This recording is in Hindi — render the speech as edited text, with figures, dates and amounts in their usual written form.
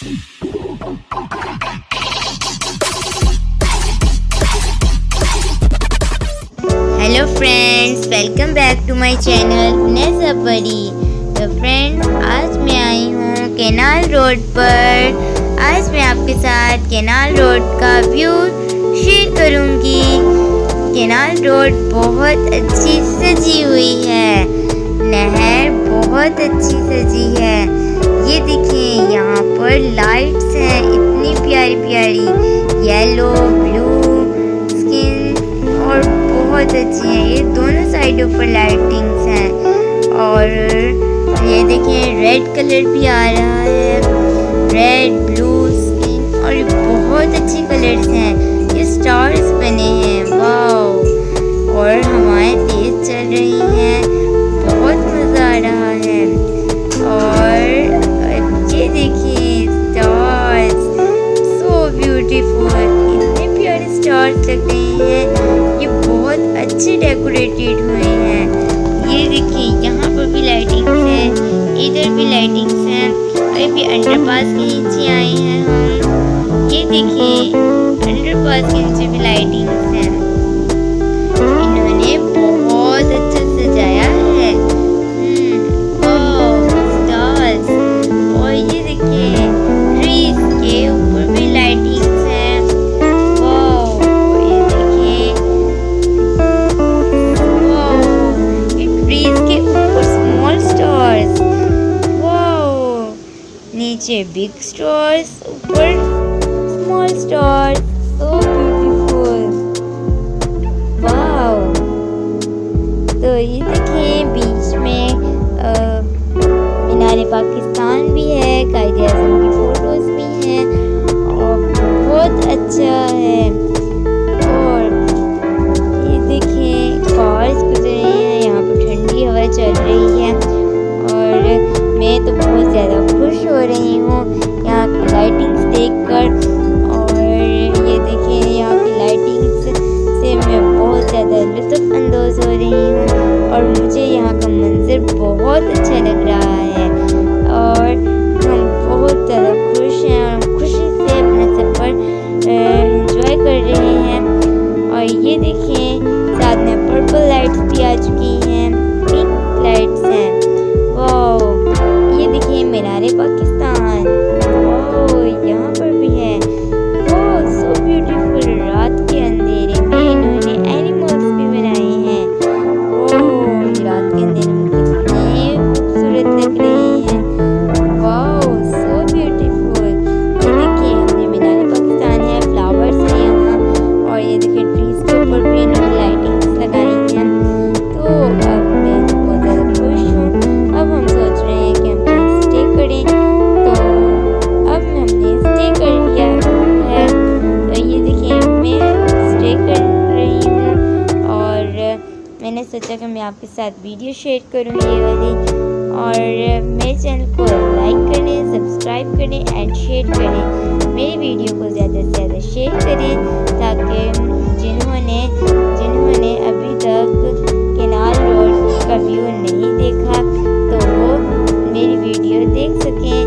Hello friends, welcome back to my channel Neza Pari. तो फ्रेंड्स, आज मैं आई हूँ कैनाल रोड पर। आज मैं आपके साथ कैनाल रोड का व्यू शेयर करूँगी। कैनाल रोड बहुत अच्छी सजी हुई है, नहर बहुत अच्छी सजी है। ये देखिए, यहाँ पर लाइट्स हैं इतनी प्यारी प्यारी, येलो ब्लू स्किन और बहुत अच्छी है। ये दोनों साइडों पर लाइटिंग्स हैं और ये देखिए रेड कलर भी आ रहा है, रेड ब्लू स्किन और बहुत अच्छे कलर्स हैं। ये स्टार्स बने हैं, वाओ। और हवाएं तेज चल रही हैं, बहुत मज़ा आ रहा है। और ये देखिए स्टार्स, सो ब्यूटीफुल, इतने प्यारे स्टार्स लग रहे हैं। ये बहुत अच्छे डेकोरेटेड हुए हैं। ये देखिए, यहाँ पर भी लाइटिंग्स हैं, इधर भी लाइटिंग्स हैं। अभी अंडरपास के नीचे आए हैं हम। ये देखिए, अंडरपास के नीचे भी लाइटिंग्स हैं। इन्होंने बहुत अच्छा सजाया है। स्टार्स, और ये देखिए ट्रीज के ऊपर भी लाइटिंग्स हैं। वाओ, ये देखिए, वाओ, ये ट्रीज के ऊपर स्मॉल स्टार्स, वाओ, नीचे बिग स्टार्स, ऊपर small stars, so beautiful, wow. तो ये देखिए, बीच में मीनार पाकिस्तान भी है, कायदे आज़म की फोटोज भी हैं और बहुत अच्छा है। और ये देखिए, कार्स गुजर रही हैं, यहाँ पर ठंडी हवा चल रही है और मैं तो बहुत ज़्यादा खुश हो रही हूँ यहाँ की लाइटिंग्स देखकर। और ये देखिए, यहाँ की लाइटिंग्स से मैं बहुत ज़्यादा लुत्फ़ अंदोज़ हो रही हूँ और मुझे यहाँ का मंज़र बहुत अच्छा लग रहा है। और हम बहुत ज़्यादा खुश हैं और हम खुशी से अपना सफ़र एंजॉय कर रहे हैं। और ये देखें, साथ में पर्पल लाइट्स भी आ चुकी हैं, पिंक लाइट्स हैं, वाओ। ये देखिए मीनार पाकिस्तान, वाओ, यहाँ पर भी है, वाओ, सो ब्यूटीफुल। रात के अंधेरे में इन्होंने एनिमल्स भी बनाए हैं, वाओ, रात के अंधेरे में कितने खूबसूरत लग रहे हैं, वाओ, सो ब्यूटीफुल। ये देखिए, हमने मीनार पाकिस्तान है, फ्लावर्स हैं यहाँ, और ये देखिए ट्रीज के ऊपर भी इन्होंने लाइटिंग्स लगाई हैं। तो अब मैं बहुत ज़्यादा खुश हूँ। अब हम सोच रहे हैं कि हम कहीं स्टे करें, तो अब हमने स्टे कर लिया है। तो ये देखिए, मैं स्टे कर रही हूँ और मैंने सोचा कि मैं आपके साथ वीडियो शेयर करूँ ये वाली। और मेरे चैनल को लाइक करें, सब्सक्राइब करें एंड शेयर करें। मेरी वीडियो को ज़्यादा से ज़्यादा शेयर करें ताकि जिन्होंने अभी तक कैनाल रोड का व्यू नहीं देखा तो वो मेरी वीडियो देख सकें।